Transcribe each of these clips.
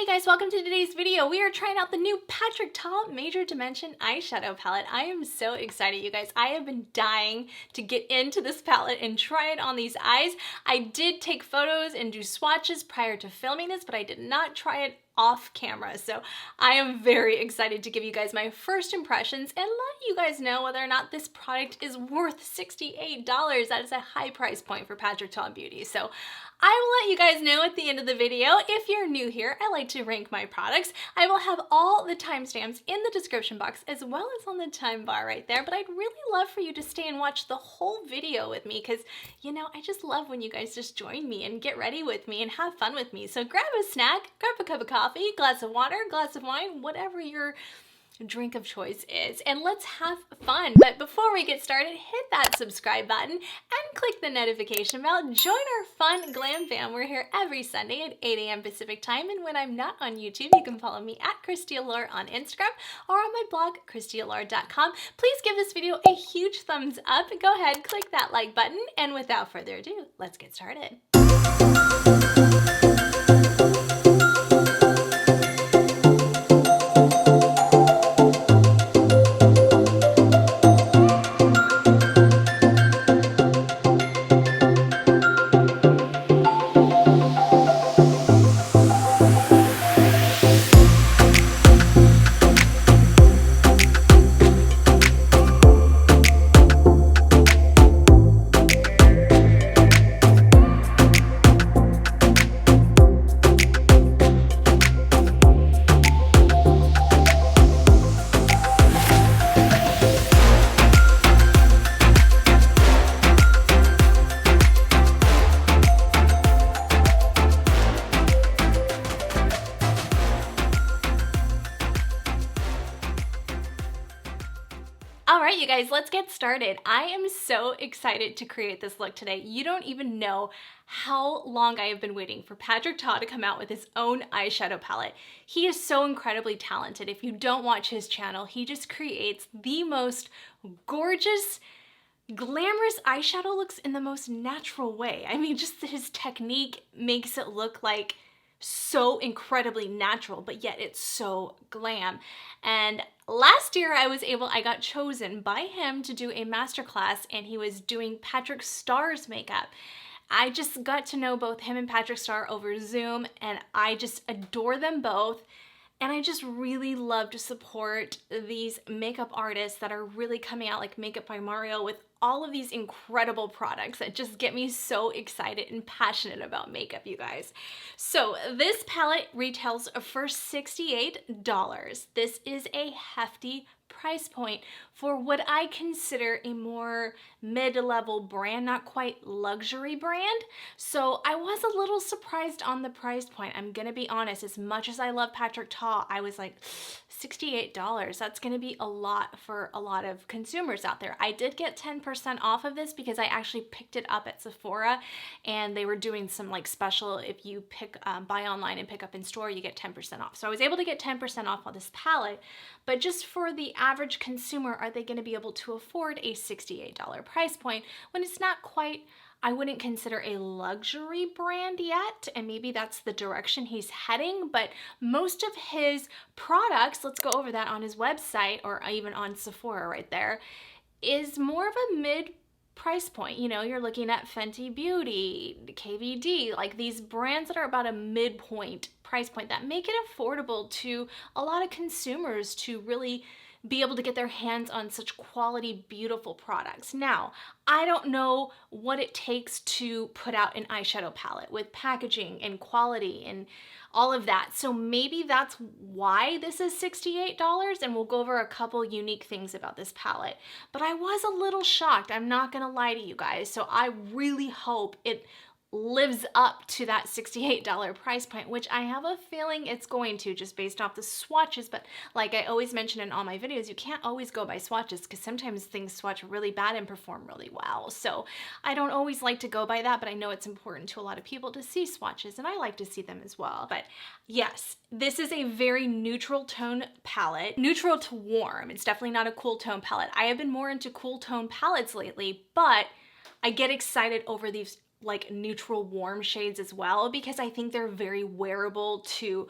Hey guys, welcome to today's video. We are trying out the new Patrick Ta Major Dimension eyeshadow palette. I am so excited, you guys. I have been dying to get into this palette and try it on these eyes. I did take photos and do swatches prior to filming this, but I did not try it off camera. So I am very excited to give you guys my first impressions and let you guys know whether or not this product is worth $68. That is a high price point for Patrick Ta Beauty. So I will let you guys know at the end of the video. If you're new here, I like to rank my products. I will have all the timestamps in the description box as well as on the time bar right there, but I'd really love for you to stay and watch the whole video with me because, you know, I just love when you guys just join me and get ready with me and have fun with me. So grab a snack, grab a cup of coffee, glass of water, glass of wine, whatever your drink of choice is, and let's have fun. But before we get started, hit that subscribe button and click the notification bell. Join our fun glam fam. We're here every Sunday at 8 a.m. Pacific time, and when I'm not on YouTube, you can follow me at Christy Allure on Instagram or on my blog, ChristyAllure.com. Please give this video a huge thumbs up. Go ahead, click that like button, and without further ado, let's get started. Alright you guys, let's get started. I am so excited to create this look today. You don't even know how long I have been waiting for Patrick Ta to come out with his own eyeshadow palette. He is so incredibly talented. If you don't watch his channel, he just creates the most gorgeous, glamorous eyeshadow looks in the most natural way. I mean, just his technique makes it look like so incredibly natural, but yet it's so glam. And last year I got chosen by him to do a masterclass, and he was doing Patrick Starr's makeup. I just got to know both him and Patrick Starr over Zoom, and I just adore them both. And I just really love to support these makeup artists that are really coming out, like Makeup by Mario, with all of these incredible products that just get me so excited and passionate about makeup, you guys. So this palette retails for $68. This is a hefty price point for what I consider a more mid-level brand, not quite luxury brand. So I was a little surprised on the price point. I'm gonna be honest, as much as I love Patrick Ta, I was like, $68, that's gonna be a lot for a lot of consumers out there. I did get 10% off of this because I actually picked it up at Sephora, and they were doing some like special, if you buy online and pick up in store, you get 10% off. So I was able to get 10% off on this palette, but just for the average consumer, are they gonna be able to afford a $68 price point when it's not quite, I wouldn't consider a luxury brand yet, and maybe that's the direction he's heading, but most of his products, let's go over that on his website or even on Sephora right there, is more of a mid price point. You know, you're looking at Fenty Beauty, KVD, like these brands that are about a midpoint price point that make it affordable to a lot of consumers to really be able to get their hands on such quality, beautiful products. Now, I don't know what it takes to put out an eyeshadow palette with packaging and quality and all of that. So maybe that's why this is $68, and we'll go over a couple unique things about this palette. But I was a little shocked, I'm not gonna lie to you guys. So I really hope it lives up to that $68 price point, which I have a feeling it's going to, just based off the swatches. But like I always mention in all my videos, you can't always go by swatches because sometimes things swatch really bad and perform really well. So I don't always like to go by that, but I know it's important to a lot of people to see swatches, and I like to see them as well. But yes, this is a very neutral tone palette, neutral to warm. It's definitely not a cool tone palette. I have been more into cool tone palettes lately, but I get excited over these like neutral warm shades as well because I think they're very wearable to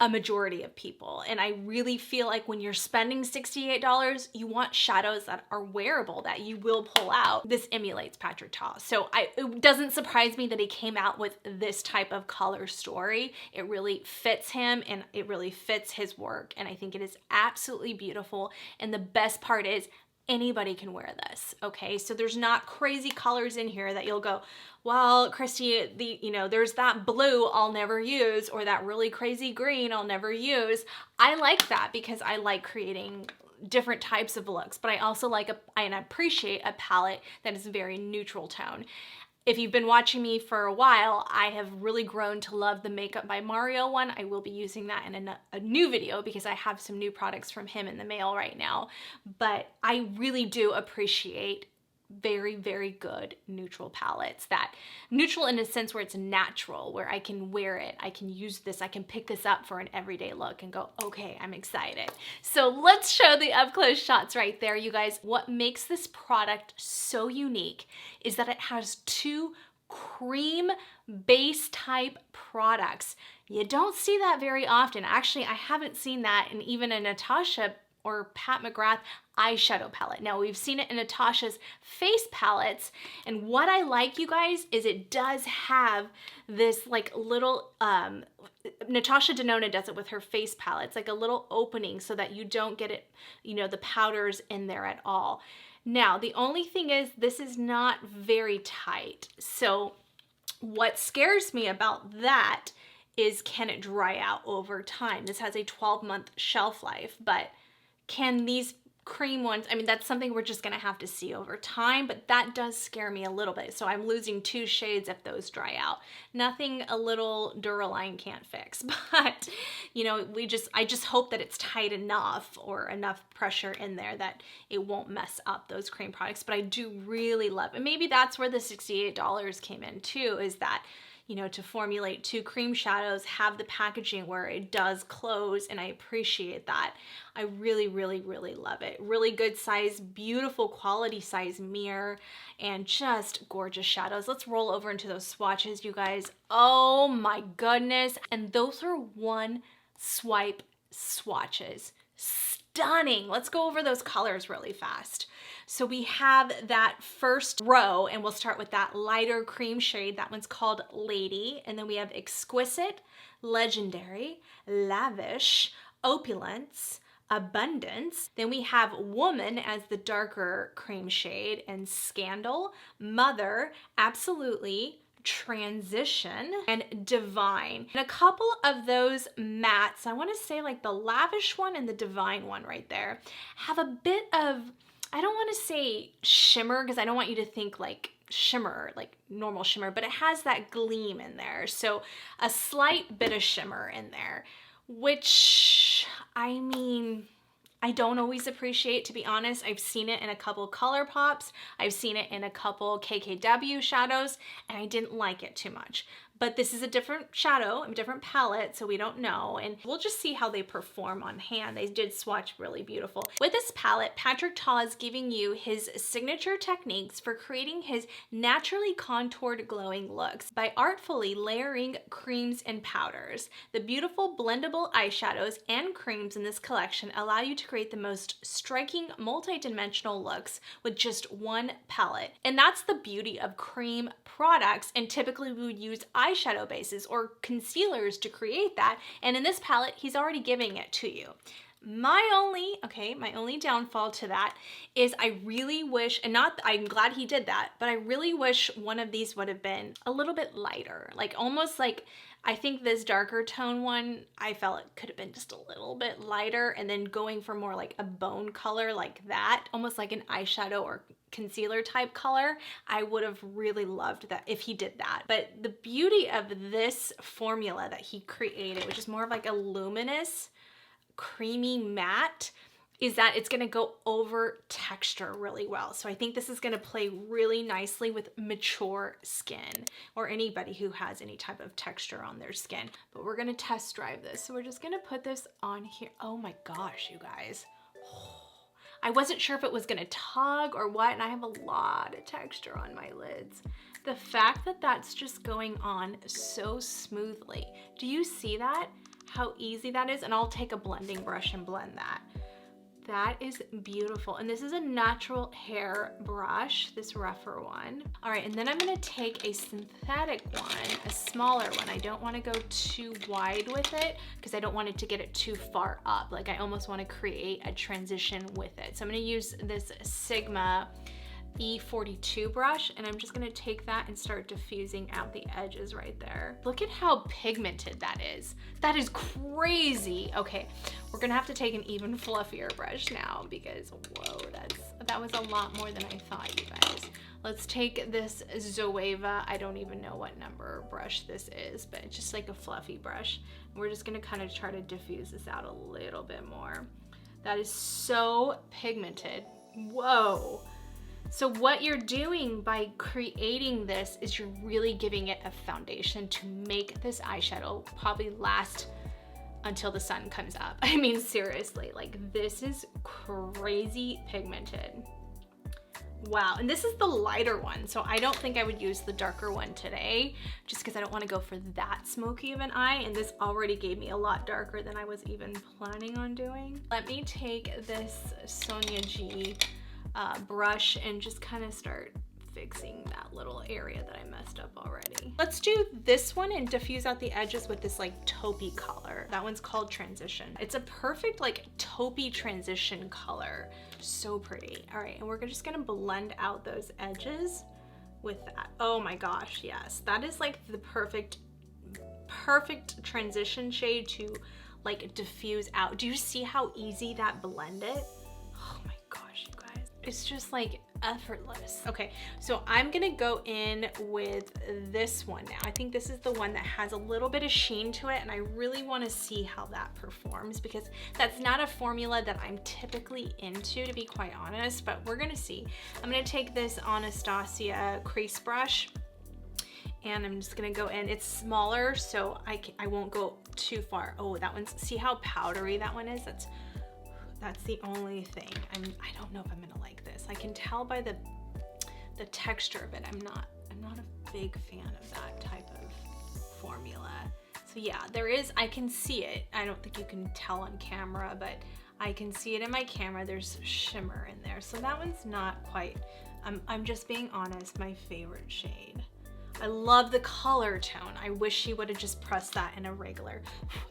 a majority of people. And I really feel like when you're spending $68, you want shadows that are wearable, that you will pull out. This emulates Patrick Ta. So it doesn't surprise me that he came out with this type of color story. It really fits him and it really fits his work. And I think it is absolutely beautiful. And the best part is anybody can wear this, okay? So there's not crazy colors in here that you'll go, well, Christy, there's that blue I'll never use, or that really crazy green I'll never use. I like that because I like creating different types of looks, but I also like and appreciate a palette that is very neutral tone. If you've been watching me for a while, I have really grown to love the Makeup by Mario one. I will be using that in a new video because I have some new products from him in the mail right now. But I really do appreciate very, very good neutral palettes. That neutral in a sense where it's natural, where I can wear it, I can use this, I can pick this up for an everyday look and go, okay, I'm excited. So let's show the up close shots right there, you guys. What makes this product so unique is that it has two cream base type products. You don't see that very often. Actually, I haven't seen that in even a Natasha or Pat McGrath eyeshadow palette. Now we've seen it in Natasha's face palettes, and what I like, you guys, is it does have this like little, Natasha Denona does it with her face palettes, like a little opening so that you don't get it, the powders in there at all. Now, the only thing is this is not very tight. So what scares me about that is, can it dry out over time? This has a 12-month shelf life, but can these cream ones, I mean, that's something we're just gonna have to see over time, but that does scare me a little bit. So I'm losing 2 shades if those dry out. Nothing a little Duraline can't fix, but I just hope that it's tight enough or enough pressure in there that it won't mess up those cream products. But I do really love it. Maybe that's where the $68 came in too, is that to formulate 2 cream shadows, have the packaging where it does close, and I appreciate that. I really, really, really love it. Really good size, beautiful quality size mirror, and just gorgeous shadows. Let's roll over into those swatches, you guys. Oh my goodness. And those are one swipe swatches. Stunning. Let's go over those colors really fast. So we have that first row, and we'll start with that lighter cream shade. That one's called Lady. And then we have Exquisite, Legendary, Lavish, Opulence, Abundance. Then we have Woman as the darker cream shade, and Scandal, Mother, Absolutely, Transition, and Divine. And a couple of those mattes, I want to say like the Lavish one and the Divine one right there, have a bit of, I don't want to say shimmer because I don't want you to think like shimmer, like normal shimmer, but it has that gleam in there. So a slight bit of shimmer in there, which, I mean, I don't always appreciate, to be honest. I've seen it in a couple color pops. I've seen it in a couple KKW shadows, and I didn't like it too much. But this is a different shadow, a different palette, so we don't know. And we'll just see how they perform on hand. They did swatch really beautiful. With this palette, Patrick Ta is giving you his signature techniques for creating his naturally contoured glowing looks by artfully layering creams and powders. The beautiful blendable eyeshadows and creams in this collection allow you to create the most striking multi-dimensional looks with just one palette. And that's the beauty of cream products, and typically we would use eyeshadow bases or concealers to create that, and in this palette he's already giving it to you. My only downfall to that is I really wish, and not, I'm glad he did that, but I really wish one of these would have been a little bit lighter, like almost like, I think this darker tone one, I felt it could have been just a little bit lighter, and then going for more like a bone color like that, almost like an eyeshadow or concealer type color. I would have really loved that if he did that. But the beauty of this formula that he created, which is more of like a luminous, creamy matte, is that it's gonna go over texture really well. So I think this is gonna play really nicely with mature skin or anybody who has any type of texture on their skin. But we're gonna test drive this. So we're just gonna put this on here. Oh my gosh, you guys. I wasn't sure if it was gonna tug or what, and I have a lot of texture on my lids. The fact that that's just going on so smoothly. Do you see that? how easy that is. And I'll take a blending brush and blend that. That is beautiful. And this is a natural hair brush, this rougher one. All right, and then I'm gonna take a synthetic one, a smaller one. I don't wanna go too wide with it because I don't want it to get it too far up. Like I almost wanna create a transition with it. So I'm gonna use this Sigma E42 brush, and I'm just gonna take that and start diffusing out the edges right there. Look at how pigmented that is. That is crazy. Okay, we're gonna have to take an even fluffier brush now because, whoa, that was a lot more than I thought, you guys. Let's take this Zoeva, I don't even know what number brush this is, but it's just like a fluffy brush. We're just gonna kind of try to diffuse this out a little bit more. That is so pigmented. Whoa. So what you're doing by creating this is you're really giving it a foundation to make this eyeshadow probably last until the sun comes up. I mean, seriously, like this is crazy pigmented. Wow, and this is the lighter one, so I don't think I would use the darker one today just because I don't want to go for that smoky of an eye, and this already gave me a lot darker than I was even planning on doing. Let me take this Sonia G brush and just kind of start fixing that little area that I messed up already. Let's do this one and diffuse out the edges with this like taupey color. That one's called Transition. It's a perfect like taupey transition color. So pretty. All right, and we're just gonna blend out those edges with that. Oh my gosh, yes. That is like the perfect transition shade to like diffuse out. Do you see how easy that blended? Oh my gosh, you guys. It's just like effortless. Okay, so I'm gonna go in with this one now. I think this is the one that has a little bit of sheen to it, and I really wanna see how that performs because that's not a formula that I'm typically into, to be quite honest, but we're gonna see. I'm gonna take this Anastasia crease brush, and I'm just gonna go in. It's smaller, so I won't go too far. Oh, that one's, see how powdery that one is? That's the only thing. I don't know if I'm gonna like this. I can tell by the texture of it. I'm not a big fan of that type of formula. So yeah, I can see it. I don't think you can tell on camera, but I can see it in my camera. There's shimmer in there. So that one's not quite, I'm just being honest, my favorite shade. I love the color tone. I wish she would have just pressed that in a regular.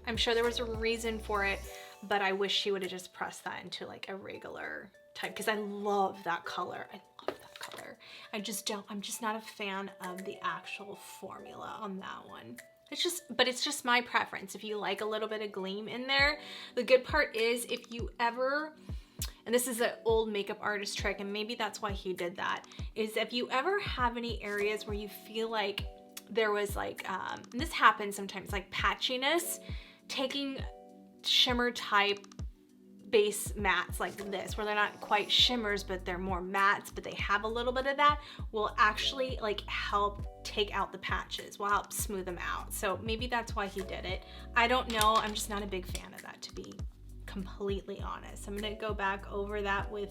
I'm sure there was a reason for it, but I wish she would have just pressed that into like a regular type because I love that color. I love that color. I'm just not a fan of the actual formula on that one. But it's just my preference. If you like a little bit of gleam in there, the good part is if you ever, and this is an old makeup artist trick, and maybe that's why he did that, is if you ever have any areas where you feel like there was like, and this happens sometimes, like patchiness, taking shimmer type base mattes like this, where they're not quite shimmers, but they're more mattes, but they have a little bit of that, will actually like help take out the patches, will help smooth them out. So maybe that's why he did it. I don't know, I'm just not a big fan of that, to be completely honest. I'm gonna go back over that with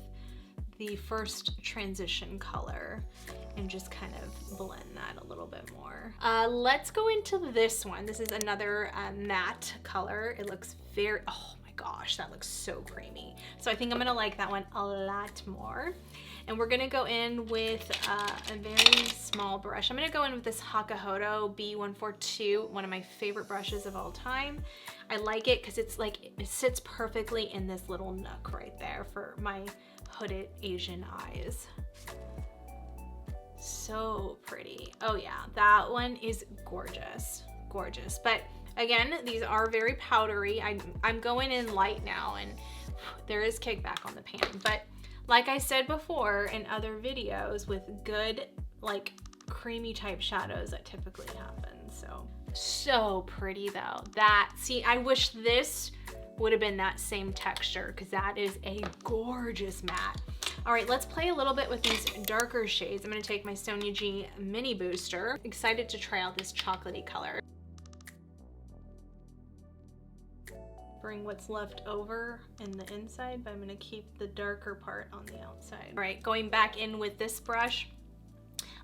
the first transition color and just kind of blend that a little bit more. Let's go into this one. This is another matte color. It looks very, oh my gosh, that looks so creamy. So I think I'm gonna like that one a lot more. And we're gonna go in with a very small brush. I'm gonna go in with this Hakuhodo B142, one of my favorite brushes of all time. I like it because it's like, it sits perfectly in this little nook right there for my hooded Asian eyes. So pretty. Oh yeah, that one is gorgeous, gorgeous. But again, these are very powdery. I'm going in light now, and there is kickback on the pan. But like I said before in other videos, with good like creamy type shadows, that typically happens. So pretty though. See, I wish this would have been that same texture because that is a gorgeous matte. All right, let's play a little bit with these darker shades. I'm gonna take my Sonia G Mini Booster. Excited to try out this chocolatey color. Bring what's left over in the inside, but I'm gonna keep the darker part on the outside. All right, going back in with this brush.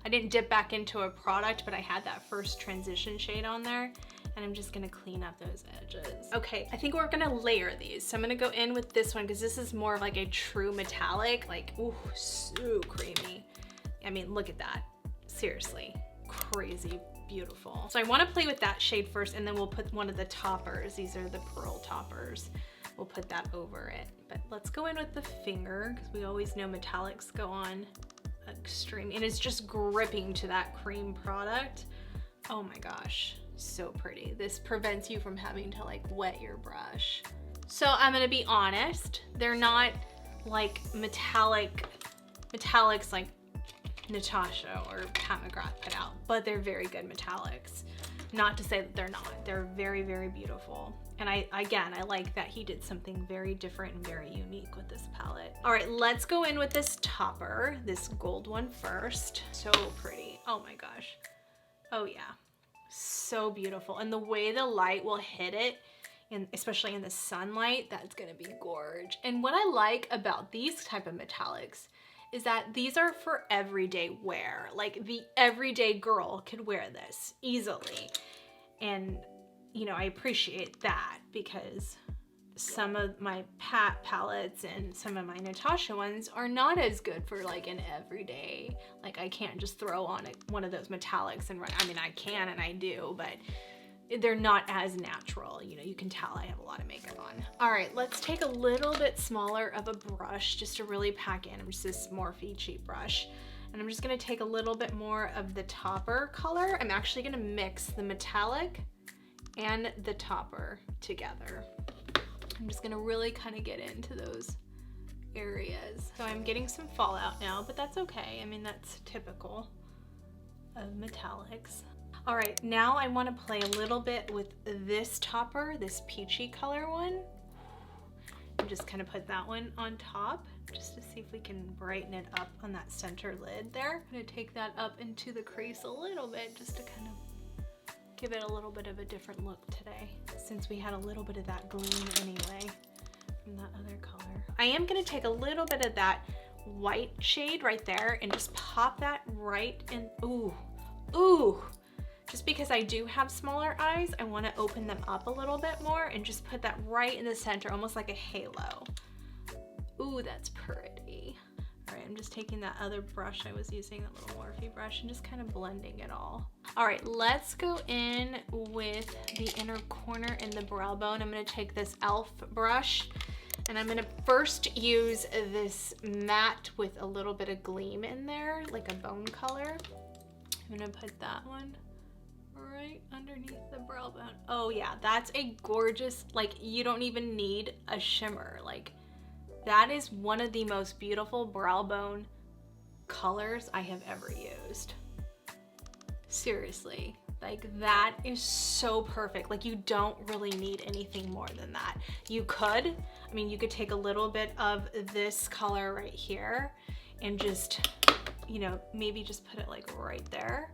I didn't dip back into a product, but I had that first transition shade on there. And I'm just gonna clean up those edges. Okay, I think we're gonna layer these. So I'm gonna go in with this one because this is more of like a true metallic, like, ooh, so creamy. I mean, look at that. Seriously, crazy beautiful. So I wanna play with that shade first, and then we'll put one of the toppers. These are the pearl toppers. We'll put that over it. But let's go in with the finger because we always know metallics go on extreme, and it's just gripping to that cream product. Oh my gosh, so pretty. This prevents you from having to like wet your brush. So I'm gonna be honest, they're not like metallics like Natasha or Pat McGrath put out, but they're very good metallics. Not to say that they're not. They're very, very beautiful. And I like that he did something very different and very unique with this palette. All right, let's go in with this topper, this gold one first. So pretty, oh my gosh. Oh yeah, so beautiful. And the way the light will hit it, and especially in the sunlight, that's gonna be gorge. And what I like about these type of metallics is that these are for everyday wear. Like the everyday girl could wear this easily. And you know, I appreciate that because some of my Pat palettes and some of my Natasha ones are not as good for like an everyday. Like I can't just throw on one of those metallics and run. I mean, I can and I do, but they're not as natural. You know, you can tell I have a lot of makeup on. All right, let's take a little bit smaller of a brush just to really pack in. I'm just this Morphe cheap brush. And I'm just gonna take a little bit more of the topper color. I'm actually gonna mix the metallic and the topper together. I'm just gonna really kind of get into those areas. So I'm getting some fallout now, but that's okay. I mean, that's typical of metallics. All right, now I wanna play a little bit with this topper, this peachy color one. I'm just kind of put that one on top just to see if we can brighten it up on that center lid there. I'm gonna take that up into the crease a little bit just to kind of give it a little bit of a different look today, since we had a little bit of that gleam anyway from that other color. I am gonna take a little bit of that white shade right there and just pop that right in. Ooh, ooh. Just because I do have smaller eyes, I wanna open them up a little bit more and just put that right in the center, almost like a halo. Ooh, that's pretty. All right, I'm just taking that other brush I was using, that little Morphe brush, and just kind of blending it all. All right, let's go in with the inner corner and the brow bone. I'm gonna take this e.l.f. brush, and I'm gonna first use this matte with a little bit of gleam in there, like a bone color. I'm gonna put that one right underneath the brow bone. Oh yeah, that's a gorgeous, like you don't even need a shimmer. Like that is one of the most beautiful brow bone colors I have ever used. Seriously, like that is so perfect. Like you don't really need anything more than that. You could, I mean, you could take a little bit of this color right here and just, you know, maybe just put it like right there,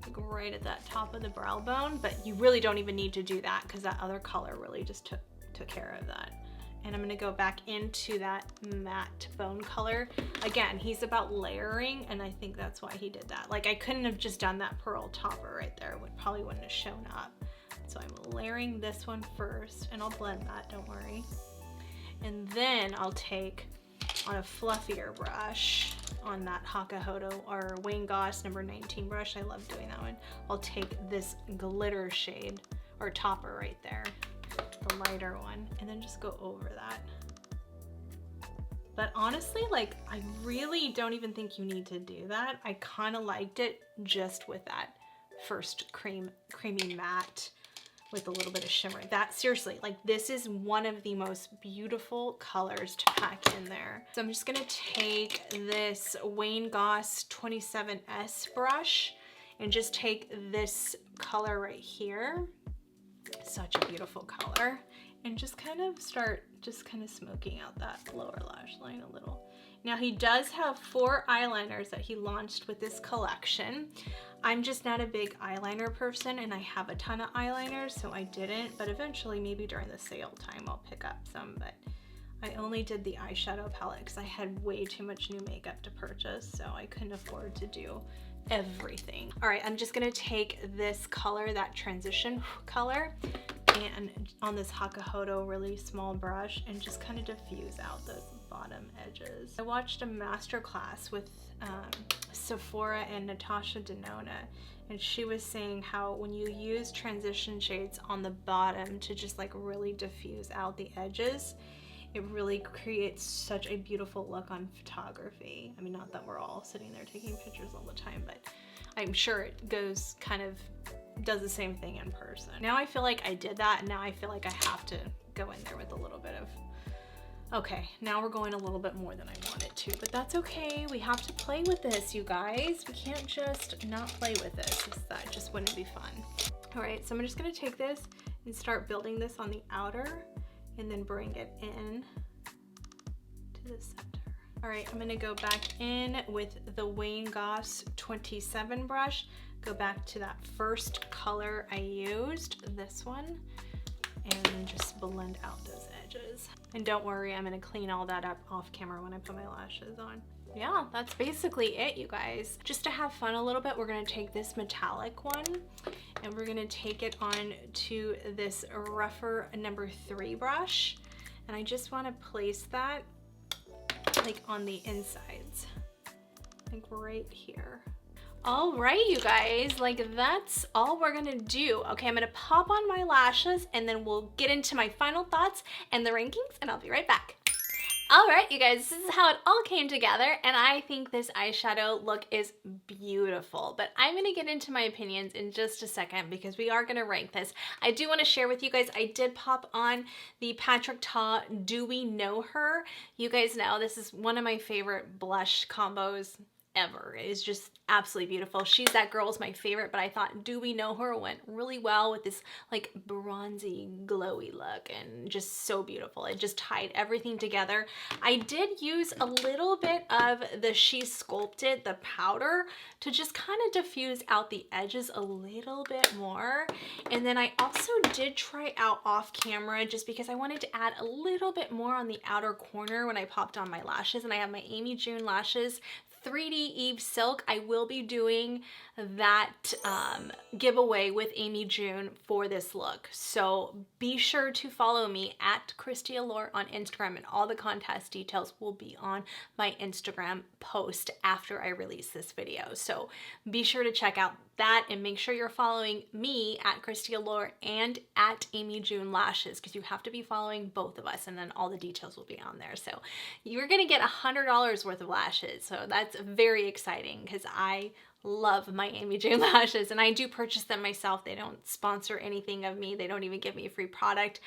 like right at that top of the brow bone, but you really don't even need to do that because that other color really just took care of that. And I'm gonna go back into that matte bone color. Again, he's about layering, and I think that's why he did that. Like I couldn't have just done that pearl topper right there. It probably wouldn't have shown up. So I'm layering this one first, and I'll blend that, don't worry. And then I'll take, on a fluffier brush, on that Hakuhodo or Wayne Goss number 19 brush, I love doing that one. I'll take this glitter shade, or topper right there, the lighter one, and then just go over that. But honestly, like I really don't even think you need to do that. I kind of liked it just with that first creamy matte with a little bit of shimmer. That seriously, like this is one of the most beautiful colors to pack in there. So I'm just gonna take this Wayne Goss 27S brush and just take this color right here. Such a beautiful color, and just kind of start smoking out that lower lash line a little. Now he does have 4 eyeliners that he launched with this collection. I'm just not a big eyeliner person, and I have a ton of eyeliners, so I didn't, but eventually maybe during the sale time I'll pick up some, but I only did the eyeshadow palette because I had way too much new makeup to purchase, so I couldn't afford to do everything. All right, I'm just gonna take this color, that transition color, and on this Hakuhodo really small brush and just kind of diffuse out those bottom edges. I watched a master class with Sephora and Natasha DENONA, and she was saying how when you use transition shades on the bottom to just like really diffuse out the edges, it really creates such a beautiful look on photography. I mean, not that we're all sitting there taking pictures all the time, but I'm sure it goes kind of does the same thing in person. Now I feel like I did that, and now I feel like I have to go in there with a little bit of, okay, now we're going a little bit more than I wanted to, but that's okay. We have to play with this, you guys. We can't just not play with this. That just wouldn't be fun. All right, so I'm just gonna take this and start building this on the outer and then bring it in to the center. All right, I'm gonna go back in with the Wayne Goss 27 brush, go back to that first color I used, this one, and just blend out those edges. And don't worry, I'm gonna clean all that up off camera when I put my lashes on. Yeah, that's basically it, you guys. Just to have fun a little bit, we're gonna take this metallic one and we're gonna take it on to this rougher number 3 brush. And I just wanna place that like on the insides, like right here. All right, you guys, like that's all we're gonna do. Okay, I'm gonna pop on my lashes and then we'll get into my final thoughts and the rankings, and I'll be right back. All right, you guys, this is how it all came together, and I think this eyeshadow look is beautiful, but I'm gonna get into my opinions in just a second because we are gonna rank this. I do wanna share with you guys, I did pop on the Patrick Ta Do We Know Her. You guys know this is one of my favorite blush combos ever. It is just absolutely beautiful. She's That Girl's my favorite, but I thought Do We Know Her went really well with this like bronzy, glowy look, and just so beautiful. It just tied everything together. I did use a little bit of the She Sculpted, the powder, to just kind of diffuse out the edges a little bit more. And then I also did try out off camera just because I wanted to add a little bit more on the outer corner when I popped on my lashes, and I have my Amy June lashes 3D Eve Silk. I will be doing that giveaway with Amy June for this look. So be sure to follow me at Christy Allure on Instagram, and all the contest details will be on my Instagram post after I release this video. So be sure to check out that and make sure you're following me at Christy Allure and at Amy June Lashes, because you have to be following both of us, and then all the details will be on there. So you're gonna get $100 worth of lashes. So that's very exciting because I love my Amy June lashes, and I do purchase them myself. They don't sponsor anything of me. They don't even give me a free product.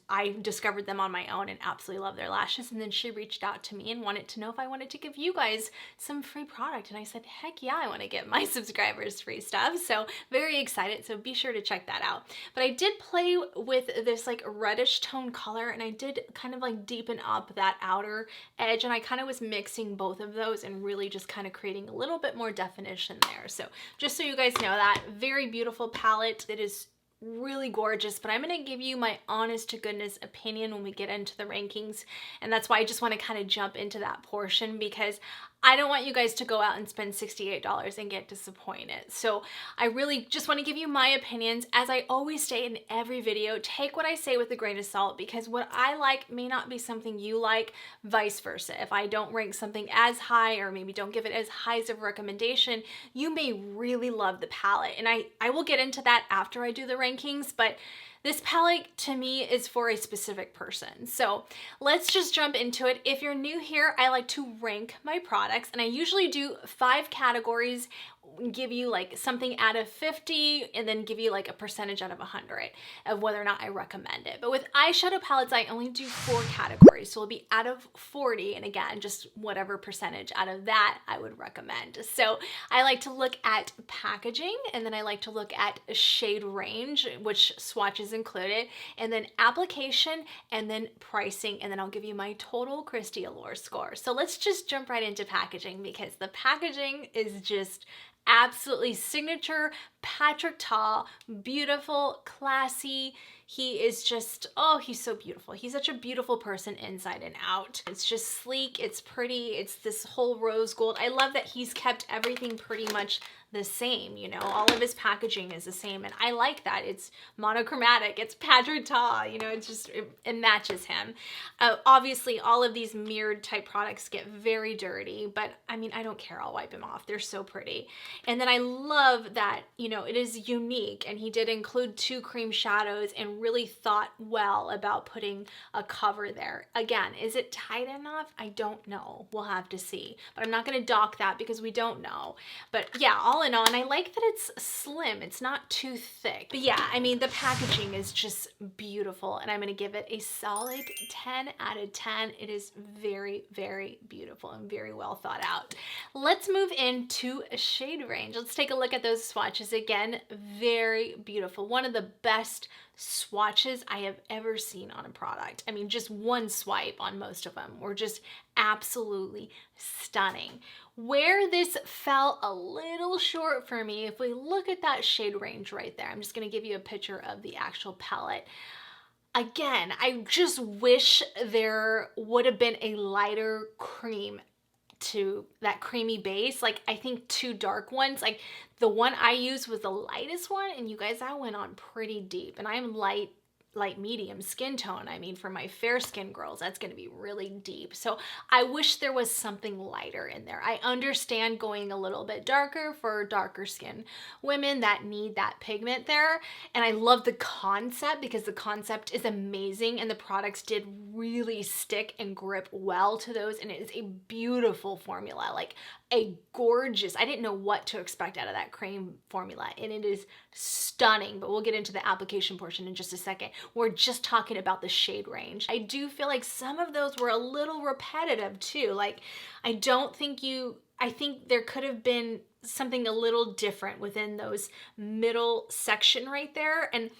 I discovered them on my own and absolutely love their lashes. And then she reached out to me and wanted to know if I wanted to give you guys some free product. And I said, heck yeah, I want to give my subscribers free stuff. So very excited. So be sure to check that out. But I did play with this like reddish tone color, and I did kind of like deepen up that outer edge. And I kind of was mixing both of those and really just kind of creating a little bit more definition there. So just so you guys know, that very beautiful palette. It is really gorgeous, but I'm going to give you my honest to goodness opinion when we get into the rankings. And that's why I just want to kind of jump into that portion, because I don't want you guys to go out and spend $68 and get disappointed. So I really just want to give you my opinions. As I always say in every video, take what I say with a grain of salt, because what I like may not be something you like, vice versa. If I don't rank something as high, or maybe don't give it as high as a recommendation, you may really love the palette. And I will get into that after I do the rankings, but this palette to me is for a specific person. So let's just jump into it. If you're new here, I like to rank my products, and I usually do 5 categories, give you like something out of 50, and then give you like a percentage out of 100 of whether or not I recommend it. But with eyeshadow palettes, I only do 4 categories. So it'll be out of 40, and again, just whatever percentage out of that I would recommend. So I like to look at packaging, and then I like to look at shade range, which swatches included, and then application, and then pricing, and then I'll give you my total Christy Allure score. So let's just jump right into packaging, because the packaging is just absolutely signature Patrick Ta, beautiful, classy. He is just, oh, he's so beautiful. He's such a beautiful person inside and out. It's just sleek, it's pretty, it's this whole rose gold. I love that he's kept everything pretty much the same, you know, all of his packaging is the same, and I like that. It's monochromatic, it's Patrick Ta, you know, it's just, it matches him. Obviously, all of these mirrored type products get very dirty, but I mean, I don't care, I'll wipe them off. They're so pretty. And then I love that, you know, it is unique, and he did include 2 cream shadows and really thought well about putting a cover there. Again, is it tight enough? I don't know. We'll have to see, but I'm not going to dock that because we don't know. But yeah, all in all, and I like that it's slim. It's not too thick. But yeah, I mean, the packaging is just beautiful, and I'm going to give it a solid 10 out of 10. It is very, very beautiful and very well thought out. Let's move into a shade range. Let's take a look at those swatches again. Very beautiful. One of the best swatches I have ever seen on a product. I mean, just one swipe on most of them were just absolutely stunning. Where this fell a little short for me, if we look at that shade range right there, I'm just going to give you a picture of the actual palette. Again, I just wish there would have been a lighter cream to that creamy base. Like, I think 2 dark ones, like the one I used was the lightest one, and you guys, that went on pretty deep, and I'm light medium skin tone. I mean, for my fair skin girls, that's going to be really deep. So I wish there was something lighter in there. I understand going a little bit darker for darker skin women that need that pigment there. And I love the concept because the concept is amazing, and the products did really stick and grip well to those. And it is a beautiful formula, like a gorgeous, I didn't know what to expect out of that cream formula, and it is stunning, but we'll get into the application portion in just a second. We're just talking about the shade range. I do feel like some of those were a little repetitive too. Like, I think there could have been something a little different within those middle section right there. And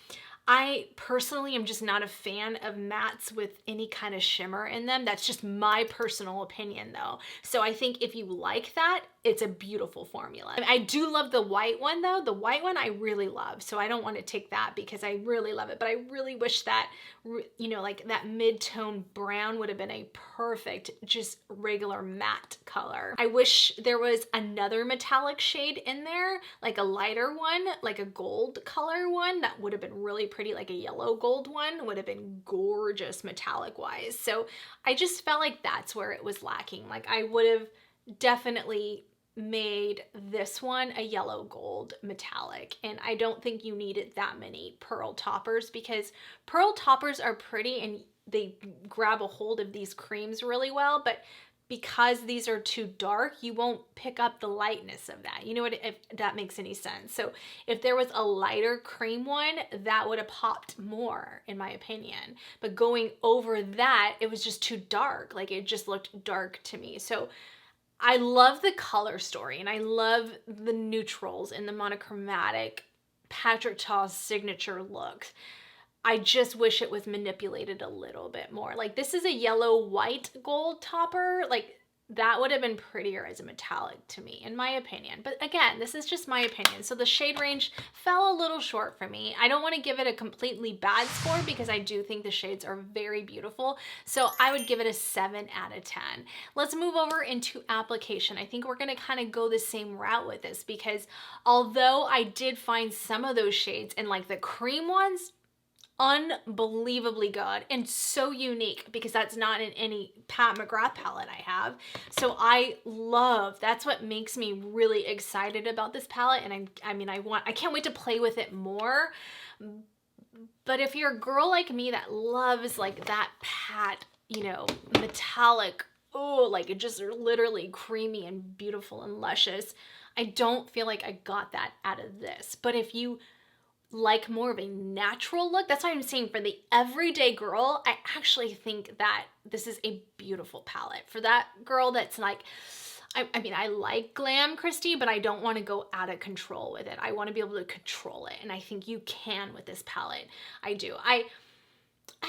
I personally am just not a fan of mattes with any kind of shimmer in them. That's just my personal opinion though. So I think if you like that, it's a beautiful formula. I do love the white one though. The white one I really love. So I don't want to take that because I really love it. But I really wish that, you know, like that mid-tone brown would have been a perfect, just regular matte color. I wish there was another metallic shade in there, like a lighter one, like a gold color one. That would have been really pretty, like a yellow gold one would have been gorgeous metallic wise. So I just felt like that's where it was lacking. Like, I would have definitely made this one a yellow gold metallic, and I don't think you needed that many pearl toppers, because pearl toppers are pretty and they grab a hold of these creams really well, but because these are too dark, you won't pick up the lightness of that. You know what, if that makes any sense. So if there was a lighter cream one, that would have popped more in my opinion. But going over that, it was just too dark. Like, it just looked dark to me. So I love the color story, and I love the neutrals and the monochromatic Patrick Ta's signature look. I just wish it was manipulated a little bit more. Like, this is a yellow white gold topper. Like, that would have been prettier as a metallic to me, in my opinion. But again, this is just my opinion. So the shade range fell a little short for me. I don't want to give it a completely bad score because I do think the shades are very beautiful. So I would give it a 7 out of 10. Let's move over into application. I think we're going to kind of go the same route with this, because although I did find some of those shades in like the cream ones unbelievably good and so unique, because that's not in any Pat McGrath palette I have. So that's what makes me really excited about this palette. And I can't wait to play with it more. But if you're a girl like me that loves like that Pat, you know, metallic, oh, like it just literally creamy and beautiful and luscious, I don't feel like I got that out of this. But if you like more of a natural look, that's why I'm saying for the everyday girl, I actually think that this is a beautiful palette. For that girl that's like, I mean, I like glam, Christy, but I don't want to go out of control with it. I want to be able to control it, and I think you can with this palette. I do. I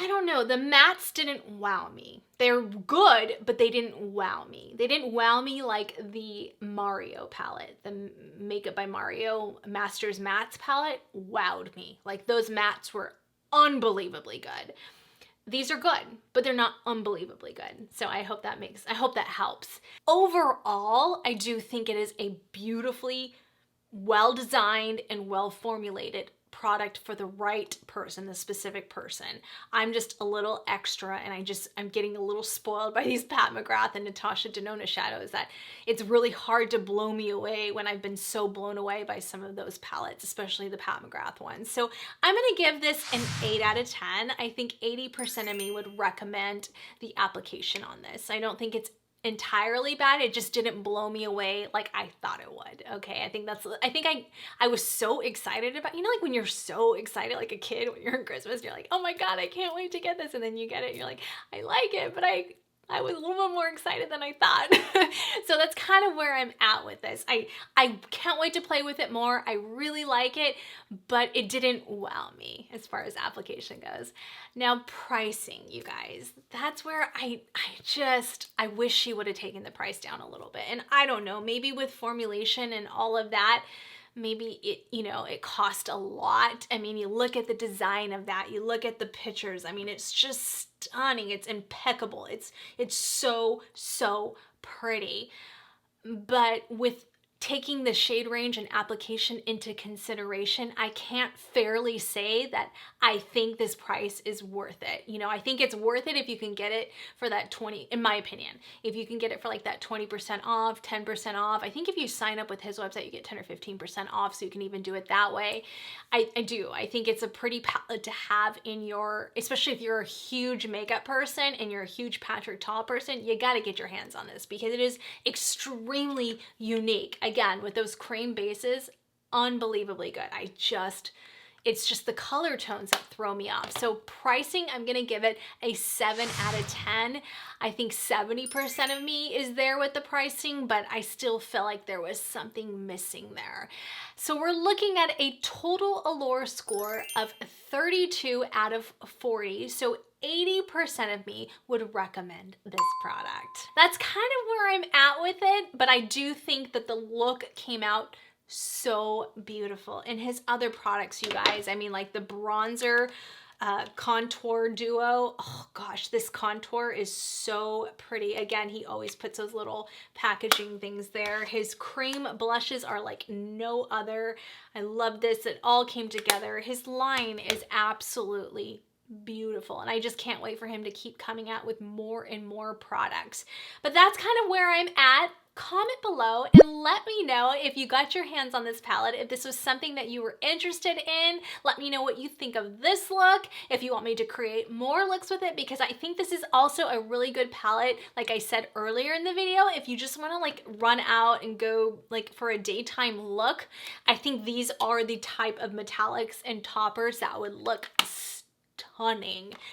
don't know, the mattes didn't wow me. They're good, but they didn't wow me. They didn't wow me like the Mario palette, the Makeup by Mario Masters Mattes palette wowed me. Like, those mattes were unbelievably good. These are good, but they're not unbelievably good. So I hope that helps. Overall, I do think it is a beautifully well-designed and well-formulated product for the right person, the specific person. I'm just a little extra, and I'm getting a little spoiled by these Pat McGrath and NATASHA DENONA shadows that it's really hard to blow me away when I've been so blown away by some of those palettes, especially the Pat McGrath ones. So I'm gonna give this an 8 out of 10. I think 80% of me would recommend the application on this. I don't think it's entirely bad. It just didn't blow me away like I thought it would. Okay, I was so excited about, you know, like when you're so excited like a kid when you're in Christmas, you're like, oh my God, I can't wait to get this, and then you get it and you're like, I like it, but I was a little bit more excited than I thought. So that's kind of where I'm at with this. I can't wait to play with it more. I really like it, but it didn't wow me as far as application goes. Now pricing, you guys, that's where I wish she would have taken the price down a little bit. And I don't know, maybe with formulation and all of that, maybe it cost a lot. I mean, you look at the design of that, you look at the pictures. I mean, it's just stunning. It's impeccable. It's so pretty. But with taking the shade range and application into consideration, I can't fairly say that I think this price is worth it. You know, I think it's worth it if you can get it for that 20, in my opinion, if you can get it for like that 20% off, 10% off. I think if you sign up with his website, you get 10 or 15% off, so you can even do it that way. I think it's a pretty palette to have in your, especially if you're a huge makeup person and you're a huge Patrick Ta person, you got to get your hands on this because it is extremely unique. Again, with those cream bases, unbelievably good. It's just the color tones that throw me off. So pricing, I'm gonna give it a 7 out of 10. I think 70% of me is there with the pricing, but I still feel like there was something missing there. So we're looking at a total Allure score of 32 out of 40. So 80% of me would recommend this product. That's kind of where I'm at with it, but I do think that the look came out so beautiful. And his other products, you guys, I mean, like the bronzer contour duo, oh gosh, this contour is so pretty. Again, he always puts those little packaging things there. His cream blushes are like no other. I love this. It all came together. His line is absolutely beautiful, and I just can't wait for him to keep coming out with more and more products. But that's kind of where I'm at. Comment below and let me know if you got your hands on this palette, if this was something that you were interested in. Let me know what you think of this look, if you want me to create more looks with it, because I think this is also a really good palette, like I said earlier in the video. If you just want to like run out and go like for a daytime look, I think these are the type of metallics and toppers that would look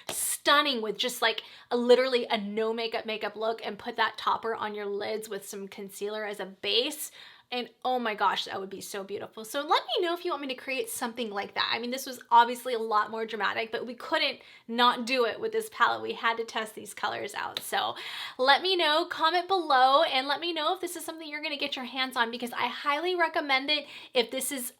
stunning with just like literally a no makeup look, and put that topper on your lids with some concealer as a base. And oh my gosh, that would be so beautiful. So let me know if you want me to create something like that. I mean, this was obviously a lot more dramatic, but we couldn't not do it with this palette. We had to test these colors out. So let me know, comment below, and let me know if this is something you're gonna get your hands on, because I highly recommend it if this is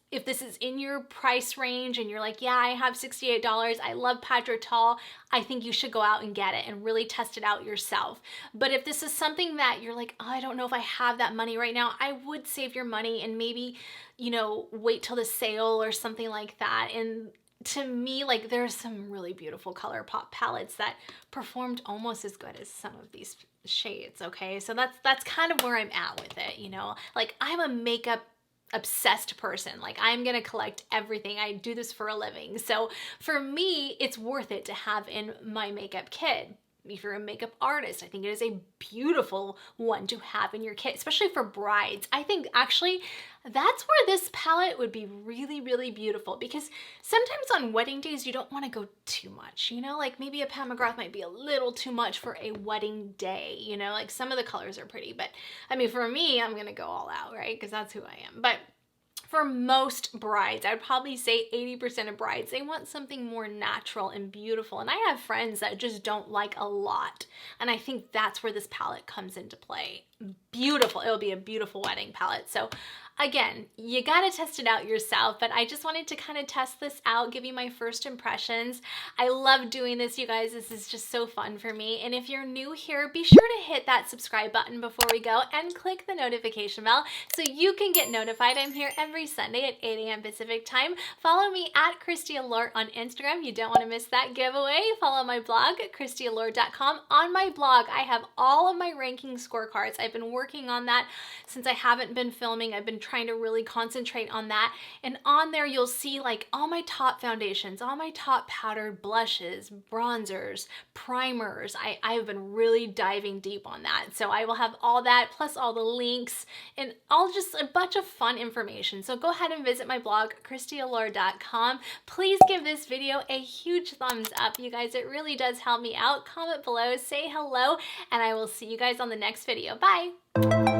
in your price range and you're like, yeah, I have $68, I love Patrick Ta, I think you should go out and get it and really test it out yourself. But if this is something that you're like, oh, I don't know if I have that money right now, I would save your money and maybe, you know, wait till the sale or something like that. And to me, like, there's some really beautiful color pop palettes that performed almost as good as some of these shades, okay? So that's kind of where I'm at with it, you know? Like, I'm a makeup obsessed person. Like, I'm gonna collect everything. I do this for a living. So for me, it's worth it to have in my makeup kit. If you're a makeup artist, I think it is a beautiful one to have in your kit, especially for brides. I think actually that's where this palette would be really, really beautiful, because sometimes on wedding days, you don't want to go too much, you know, like maybe a Pat McGrath might be a little too much for a wedding day, you know, like some of the colors are pretty, but I mean, for me, I'm going to go all out, right? Because that's who I am. But for most brides, I'd probably say 80% of brides, they want something more natural and beautiful. And I have friends that just don't like a lot. And I think that's where this palette comes into play. beautiful. It'll be a beautiful wedding palette. So again, you gotta test it out yourself, but I just wanted to kind of test this out, give you my first impressions. I love doing this, you guys. This is just so fun for me. And if you're new here, be sure to hit that subscribe button before we go and click the notification bell so you can get notified. I'm here every Sunday at 8 a.m. Pacific time. Follow me at Christy Allure on Instagram. You don't want to miss that giveaway. Follow my blog at ChristyAllure.com. On my blog, I have all of my ranking scorecards. I've been working on that since I haven't been filming. I've been trying to really concentrate on that, and on there you'll see like all my top foundations, all my top powdered blushes, bronzers, primers. I've been really diving deep on that, so I will have all that plus all the links and all just a bunch of fun information. So go ahead and visit my blog, ChristyAllure.com. Please give this video a huge thumbs up, you guys. It really does help me out. Comment below, say hello, and I will see you guys on the next video. Bye.